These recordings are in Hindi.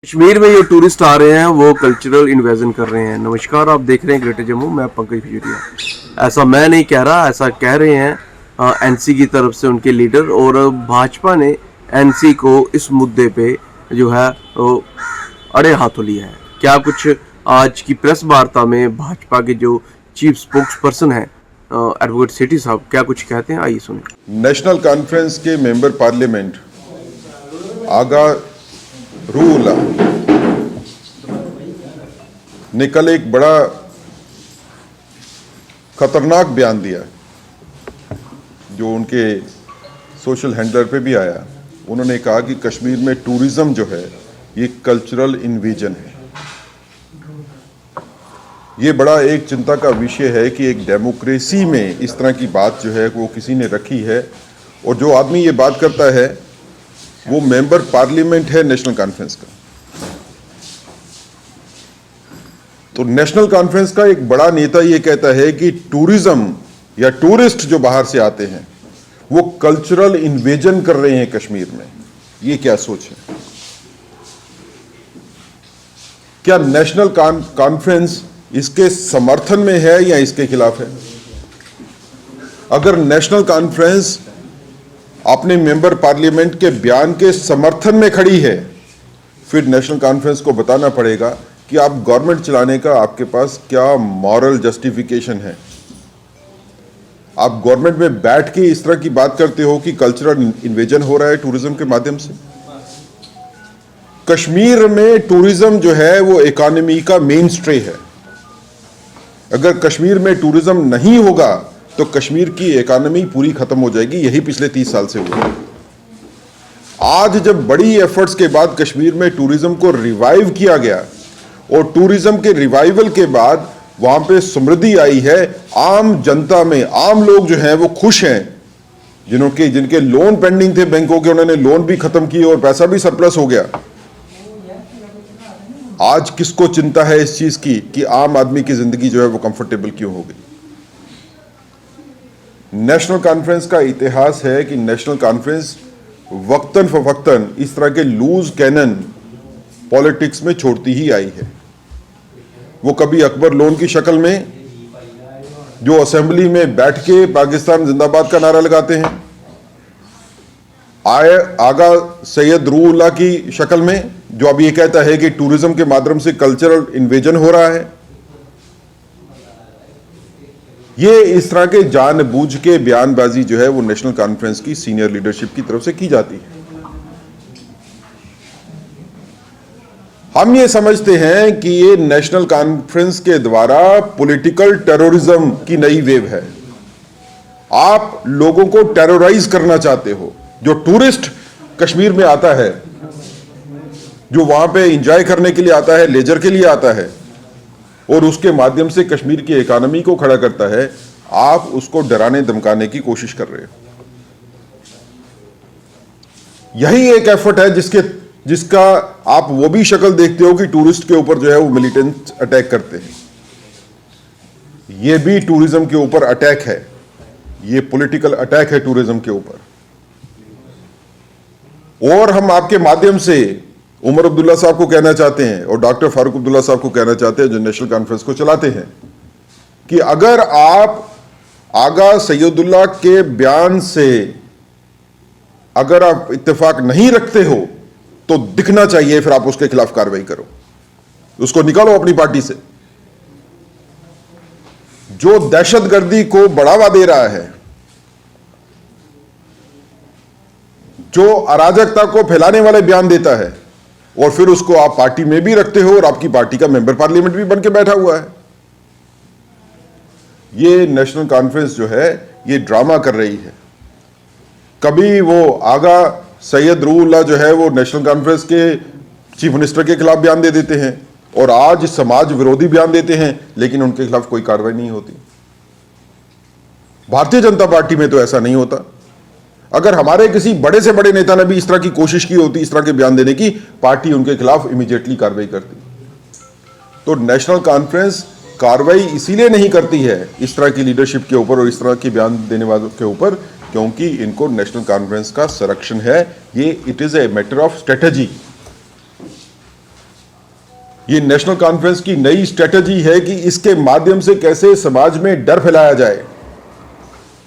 कश्मीर में जो टूरिस्ट आ रहे हैं वो कल्चरल इन्वेजन कर रहे हैं। नमस्कार, आप देख रहे हैं ग्रेटर जम्मू, मैं पंकज खजूरिया। ऐसा मैं नहीं कह रहा, ऐसा कह रहे हैं एनसी की तरफ से उनके लीडर, और भाजपा ने एनसी को इस मुद्दे पे जो है वो अड़े हाथों लिया है। क्या कुछ आज की प्रेस वार्ता में भाजपा के जो चीफ स्पोक्स पर्सन है एडवोकेट सेठी साहब क्या कुछ कहते हैं, आइए सुनिए। नेशनल कॉन्फ्रेंस के मेंबर पार्लियामेंट आगा रूला ने कल एक बड़ा खतरनाक बयान दिया जो उनके सोशल हैंडलर पे भी आया। उन्होंने कहा कि कश्मीर में टूरिज्म जो है ये कल्चरल इन्वेजन है। ये बड़ा एक चिंता का विषय है कि एक डेमोक्रेसी में इस तरह की बात जो है वो किसी ने रखी है, और जो आदमी ये बात करता है वो मेंबर पार्लियामेंट है नेशनल कॉन्फ्रेंस का। तो नेशनल कॉन्फ्रेंस का एक बड़ा नेता ये कहता है कि टूरिज्म या टूरिस्ट जो बाहर से आते हैं वो कल्चरल इन्वेजन कर रहे हैं कश्मीर में। ये क्या सोच है? क्या नेशनल कॉन्फ्रेंस इसके समर्थन में है या इसके खिलाफ है? अगर नेशनल कॉन्फ्रेंस अपने मेंबर पार्लियामेंट के बयान के समर्थन में खड़ी है, फिर नेशनल कॉन्फ्रेंस को बताना पड़ेगा कि आप गवर्नमेंट चलाने का आपके पास क्या मॉरल जस्टिफिकेशन है। आप गवर्नमेंट में बैठ के इस तरह की बात करते हो कि कल्चरल इन्वेजन हो रहा है टूरिज्म के माध्यम से। कश्मीर में टूरिज्म जो है वो इकोनॉमी का मेन स्ट्रे है। अगर कश्मीर में टूरिज्म नहीं होगा तो कश्मीर की इकोनॉमी पूरी खत्म हो जाएगी। यही पिछले 30 साल से हुआ। आज जब बड़ी एफर्ट्स के बाद कश्मीर में टूरिज्म को रिवाइव किया गया और टूरिज्म के रिवाइवल के बाद वहां पे समृद्धि आई है, आम जनता में आम लोग जो हैं वो खुश हैं। जिनके लोन पेंडिंग थे बैंकों के, उन्होंने लोन भी खत्म किए और पैसा भी सरप्लस हो गया। आज किसको चिंता है इस चीज की कि आम आदमी की जिंदगी जो है वो कंफर्टेबल क्यों हो गई? नेशनल कॉन्फ्रेंस का इतिहास है कि नेशनल कॉन्फ्रेंस वक्तन फवक्तन इस तरह के लूज कैनन पॉलिटिक्स में छोड़ती ही आई है। वो कभी अकबर लोन की शक्ल में जो असेंबली में बैठ के पाकिस्तान जिंदाबाद का नारा लगाते हैं, आगा सैयद रूहुल्लाह की शक्ल में जो अब ये कहता है कि टूरिज्म के माध्यम से कल्चरल इन्वेजन हो रहा है। ये इस तरह के जानबूझ के बयानबाजी जो है वो नेशनल कॉन्फ्रेंस की सीनियर लीडरशिप की तरफ से की जाती है। हम ये समझते हैं कि ये नेशनल कॉन्फ्रेंस के द्वारा पॉलिटिकल टेररिज्म की नई वेव है। आप लोगों को टेरराइज करना चाहते हो। जो टूरिस्ट कश्मीर में आता है, जो वहां पे एंजॉय करने के लिए आता है, लेजर के लिए आता है और उसके माध्यम से कश्मीर की इकोनॉमी को खड़ा करता है, आप उसको डराने धमकाने की कोशिश कर रहे हो। यही एक एफर्ट है जिसका आप वो भी शक्ल देखते हो कि टूरिस्ट के ऊपर जो है वो मिलिटेंट अटैक करते हैं। ये भी टूरिज्म के ऊपर अटैक है। ये पॉलिटिकल अटैक है टूरिज्म के ऊपर। और हम आपके माध्यम से उमर अब्दुल्ला साहब को कहना चाहते हैं और डॉक्टर फारूक अब्दुल्ला साहब को कहना चाहते हैं जो नेशनल कॉन्फ्रेंस को चलाते हैं कि अगर आप आगा सैयदुल्लाह के बयान से अगर आप इत्तेफाक नहीं रखते हो तो दिखना चाहिए, फिर आप उसके खिलाफ कार्रवाई करो, उसको निकालो अपनी पार्टी से। जो दहशतगर्दी को बढ़ावा दे रहा है, जो अराजकता को फैलाने वाले बयान देता है, और फिर उसको आप पार्टी में भी रखते हो और आपकी पार्टी का मेंबर पार्लियामेंट भी बन के बैठा हुआ है। ये नेशनल कॉन्फ्रेंस जो है ये ड्रामा कर रही है। कभी वो आगा सैयद रूहुल्लाह जो है वो नेशनल कॉन्फ्रेंस के चीफ मिनिस्टर के खिलाफ बयान दे देते हैं और आज समाज विरोधी बयान देते हैं, लेकिन उनके खिलाफ कोई कार्रवाई नहीं होती। भारतीय जनता पार्टी में तो ऐसा नहीं होता। अगर हमारे किसी बड़े से बड़े नेता ने भी इस तरह की कोशिश की होती, इस तरह के बयान देने की, पार्टी उनके खिलाफ इमीडिएटली कार्रवाई करती। तो नेशनल कॉन्फ्रेंस कार्रवाई इसीलिए नहीं करती है इस तरह की लीडरशिप के ऊपर और इस तरह के बयान देने वालों के ऊपर, क्योंकि इनको नेशनल कॉन्फ्रेंस का संरक्षण है। ये it is a matter of strategy. ये नेशनल कॉन्फ्रेंस की नई स्ट्रेटजी है कि इसके माध्यम से कैसे समाज में डर फैलाया जाए।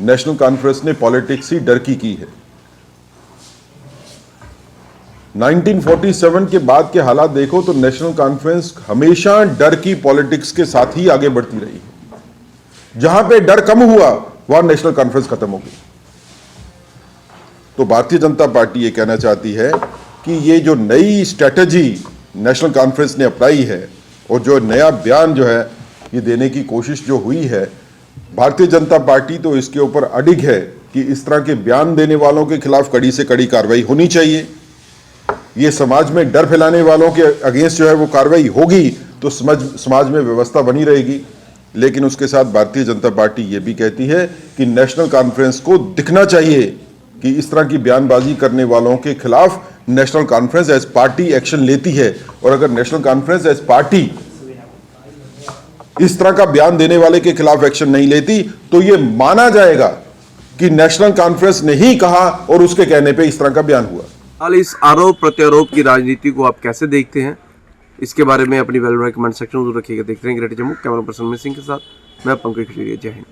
नेशनल कॉन्फ्रेंस ने पॉलिटिक्स ही डर की है। 1947 के बाद के हालात देखो तो नेशनल कॉन्फ्रेंस हमेशा डर की पॉलिटिक्स के साथ ही आगे बढ़ती रही है। जहां पे डर कम हुआ वहां नेशनल कॉन्फ्रेंस खत्म हो गई। तो भारतीय जनता पार्टी ये कहना चाहती है कि ये जो नई स्ट्रेटजी नेशनल कॉन्फ्रेंस ने अपनाई है और जो नया बयान जो है ये देने की कोशिश जो हुई है, भारतीय जनता पार्टी तो इसके ऊपर अडिग है कि इस तरह के बयान देने वालों के खिलाफ कड़ी से कड़ी कार्रवाई होनी चाहिए। ये समाज में डर फैलाने वालों के अगेंस्ट जो है वो कार्रवाई होगी तो समाज में व्यवस्था बनी रहेगी। लेकिन उसके साथ भारतीय जनता पार्टी ये भी कहती है कि नेशनल कॉन्फ्रेंस को दिखना चाहिए कि इस तरह की बयानबाजी करने वालों के खिलाफ National Conference as party action लेती है। और अगर नेशनल कॉन्फ्रेंस एज पार्टी इस तरह का बयान देने वाले के खिलाफ एक्शन नहीं लेती तो यह माना जाएगा कि नेशनल कॉन्फ्रेंस ने ही कहा और उसके कहने पे इस तरह का बयान हुआ। हाल इस आरोप प्रत्यारोप की राजनीति को आप कैसे देखते हैं, इसके बारे में अपनी वैल्यू कमेंट सेक्शन में जरूर रखिएगा। देखते हैं ग्रेटर जम्मू, कैमरा पर्सन में सिंह के साथ मैं पंकज खजूरिया। जय हिंद।